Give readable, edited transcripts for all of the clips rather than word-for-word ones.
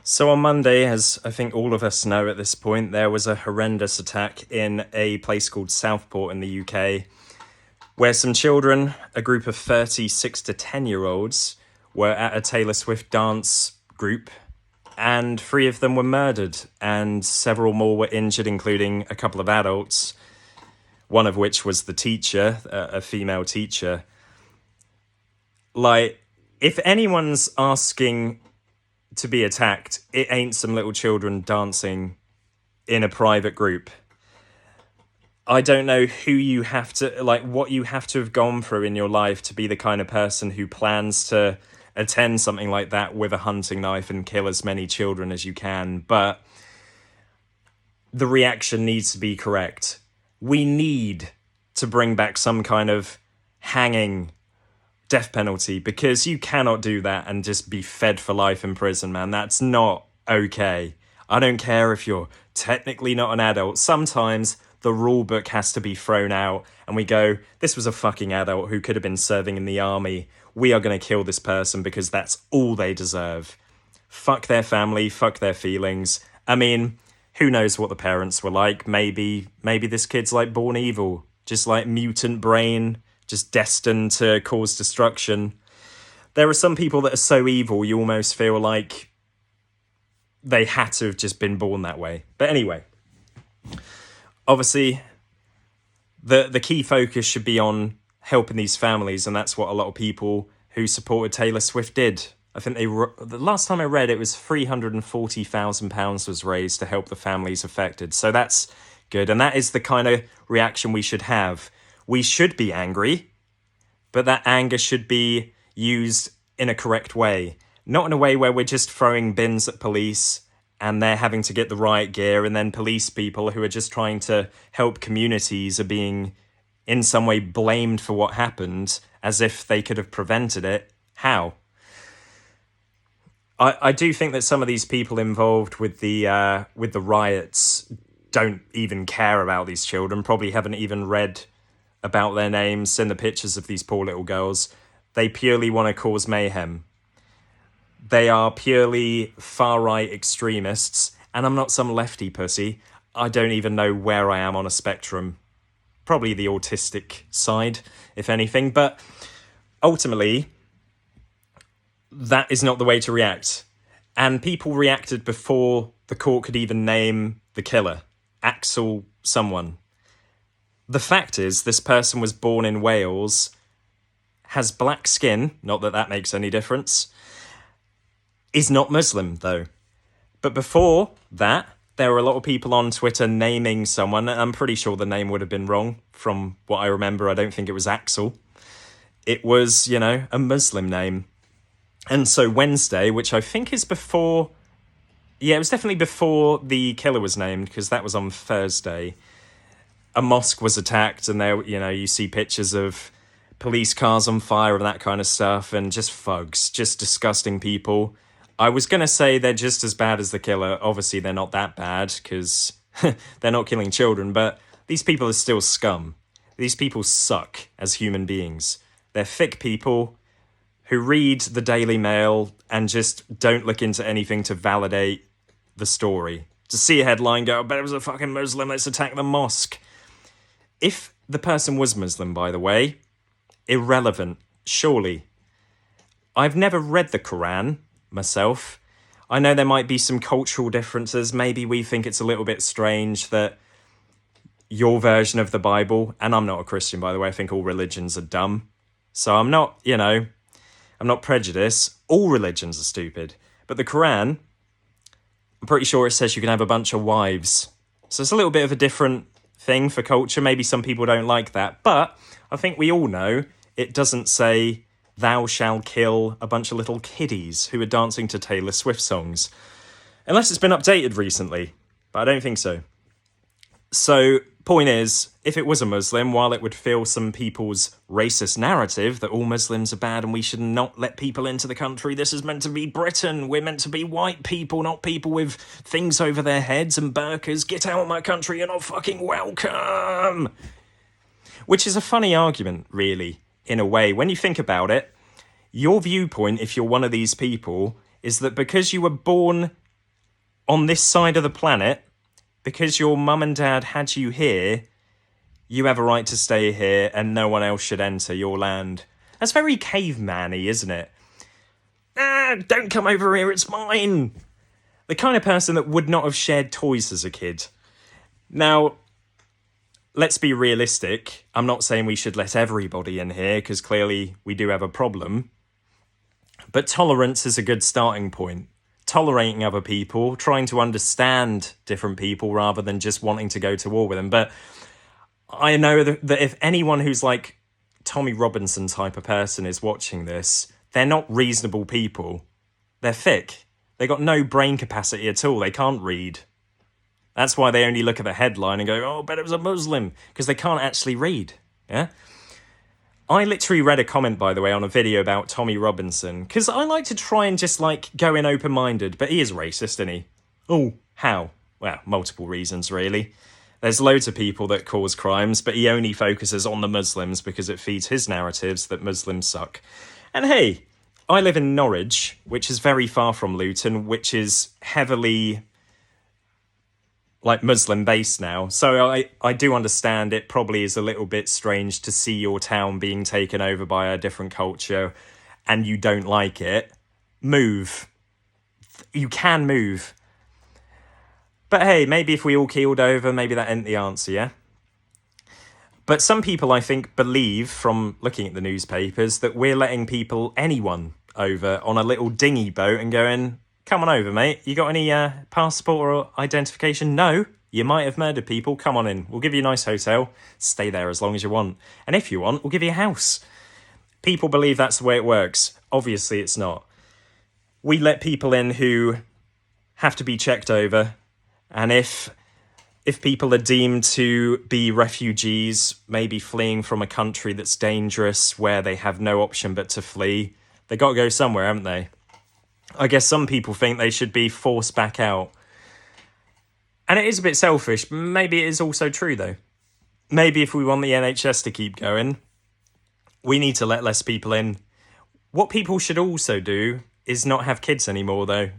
So on Monday, as I think all of us know at this point, there was a horrendous attack in a place called Southport in the UK, where some children, a group of 36 to 10-year-olds, were at a Taylor Swift dance group, and three of them were murdered, and several more were injured, including a couple of adults, one of which was the teacher, a female teacher. Like, if anyone's asking to be attacked, it ain't some little children dancing in a private group. I don't know who you have to, like, what you have to have gone through in your life to be the kind of person who plans to attend something like that with a hunting knife and kill as many children as you can. But the reaction needs to be correct. We need to bring back some kind of hanging death penalty, because you cannot do that and just be fed for life in prison, man. That's not okay. I don't care if you're technically not an adult. Sometimes the rule book has to be thrown out and we go, this was a fucking adult who could have been serving in the army. We are going to kill this person because that's all they deserve. Fuck their family, fuck their feelings. I mean, who knows what the parents were like? Maybe this kid's like born evil, just like mutant brain, just destined to cause destruction. There are some people that are so evil you almost feel like they had to have just been born that way. But anyway, obviously, the key focus should be on helping these families, and that's what a lot of people who supported Taylor Swift did. I think the last time I read it was £340,000 was raised to help the families affected. So that's good, and that is the kind of reaction we should have. We should be angry, but that anger should be used in a correct way. Not in a way where we're just throwing bins at police and they're having to get the riot gear, and then police people who are just trying to help communities are being in some way blamed for what happened as if they could have prevented it. How? I do think that some of these people involved with the riots don't even care about these children, probably haven't even read about their names, seen the pictures of these poor little girls. They purely want to cause mayhem. They are purely far-right extremists, and I'm not some lefty pussy. I don't even know where I am on a spectrum. Probably the autistic side, if anything, but ultimately, that is not the way to react. And people reacted before the court could even name the killer. Axel someone. The fact is, this person was born in Wales, has black skin, not that that makes any difference, is not Muslim, though. But before that, there were a lot of people on Twitter naming someone. I'm pretty sure the name would have been wrong. From what I remember, I don't think it was Axel. It was, a Muslim name. And so Wednesday, which I think is before... Yeah, it was definitely before the killer was named, because that was on Thursday. A mosque was attacked, and there, you see pictures of police cars on fire and that kind of stuff, and just thugs, just disgusting people. I was going to say they're just as bad as the killer. Obviously, they're not that bad, because they're not killing children, but these people are still scum. These people suck as human beings. They're thick people who read the Daily Mail and just don't look into anything to validate the story. To see a headline go, but it was a fucking Muslim, let's attack the mosque. If the person was Muslim, by the way, irrelevant, surely. I've never read the Quran myself. I know there might be some cultural differences. Maybe we think it's a little bit strange that your version of the Bible, and I'm not a Christian, by the way, I think all religions are dumb. So I'm not, I'm not prejudiced. All religions are stupid. But the Quran, I'm pretty sure it says you can have a bunch of wives. So it's a little bit of a different thing for culture. Maybe some people don't like that, but I think we all know it doesn't say thou shalt kill a bunch of little kiddies who are dancing to Taylor Swift songs, unless it's been updated recently, but I don't think so. So point is, if it was a Muslim, while it would fill some people's racist narrative that all Muslims are bad and we should not let people into the country, this is meant to be Britain, we're meant to be white people, not people with things over their heads and burqas, get out of my country, you're not fucking welcome. Which is a funny argument, really, in a way. When you think about it, your viewpoint, if you're one of these people, is that because you were born on this side of the planet, because your mum and dad had you here, you have a right to stay here and no one else should enter your land. That's very caveman-y, isn't it? Don't come over here, it's mine. The kind of person that would not have shared toys as a kid. Now, let's be realistic. I'm not saying we should let everybody in here, because clearly we do have a problem. But tolerance is a good starting point. Tolerating other people, trying to understand different people rather than just wanting to go to war with them. But I know that if anyone who's like Tommy Robinson type of person is watching this, they're not reasonable people. They're thick. They got no brain capacity at all. They can't read. That's why they only look at the headline and go, oh, but it was a Muslim, because they can't actually read. Yeah. I literally read a comment, by the way, on a video about Tommy Robinson, because I like to try and just like go in open-minded, but he is racist, isn't he? Oh, how? Well, multiple reasons, really. There's loads of people that cause crimes, but he only focuses on the Muslims because it feeds his narratives that Muslims suck. And hey, I live in Norwich, which is very far from Luton, which is heavily like Muslim based now. So I do understand it probably is a little bit strange to see your town being taken over by a different culture and you don't like it. Move. You can move. But hey, maybe if we all keeled over, maybe that ain't the answer, yeah? But some people, I think, believe from looking at the newspapers that we're letting anyone over on a little dinghy boat and going, come on over, mate. You got any passport or identification? No. You might have murdered people. Come on in. We'll give you a nice hotel. Stay there as long as you want. And if you want, we'll give you a house. People believe that's the way it works. Obviously, it's not. We let people in who have to be checked over. And if people are deemed to be refugees, maybe fleeing from a country that's dangerous, where they have no option but to flee, they got to go somewhere, haven't they? I guess some people think they should be forced back out. And it is a bit selfish. Maybe it is also true, though. Maybe if we want the NHS to keep going, we need to let less people in. What people should also do is not have kids anymore, though.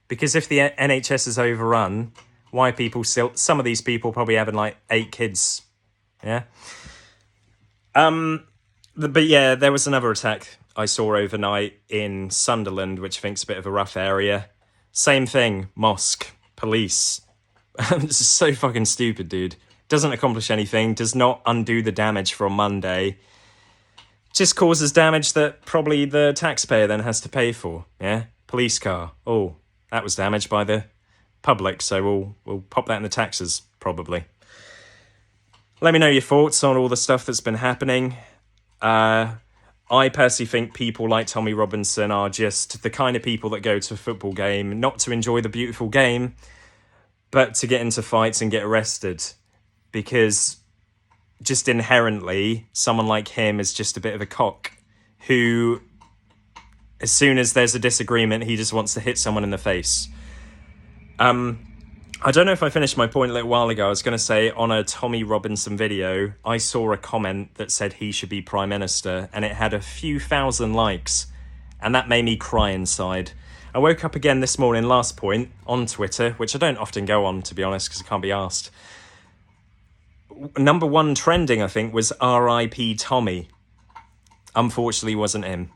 Because if the NHS is overrun, why are people still... Some of these people probably having like 8 kids. Yeah? But yeah, there was another attack I saw overnight in Sunderland, which I think's a bit of a rough area. Same thing, mosque, police. This is so fucking stupid, dude. Doesn't accomplish anything, does not undo the damage from Monday. Just causes damage that probably the taxpayer then has to pay for, yeah? Police car. Oh, that was damaged by the public, so we'll pop that in the taxes, probably. Let me know your thoughts on all the stuff that's been happening. I personally think people like Tommy Robinson are just the kind of people that go to a football game, not to enjoy the beautiful game, but to get into fights and get arrested. Because just inherently, someone like him is just a bit of a cock who, as soon as there's a disagreement, he just wants to hit someone in the face. I don't know if I finished my point a little while ago. I was going to say, on a Tommy Robinson video, I saw a comment that said he should be Prime Minister, and it had a few thousand likes, and that made me cry inside. I woke up again this morning, last point, on Twitter, which I don't often go on, to be honest, because I can't be asked. Number 1 trending, I think, was R.I.P. Tommy. Unfortunately, wasn't him.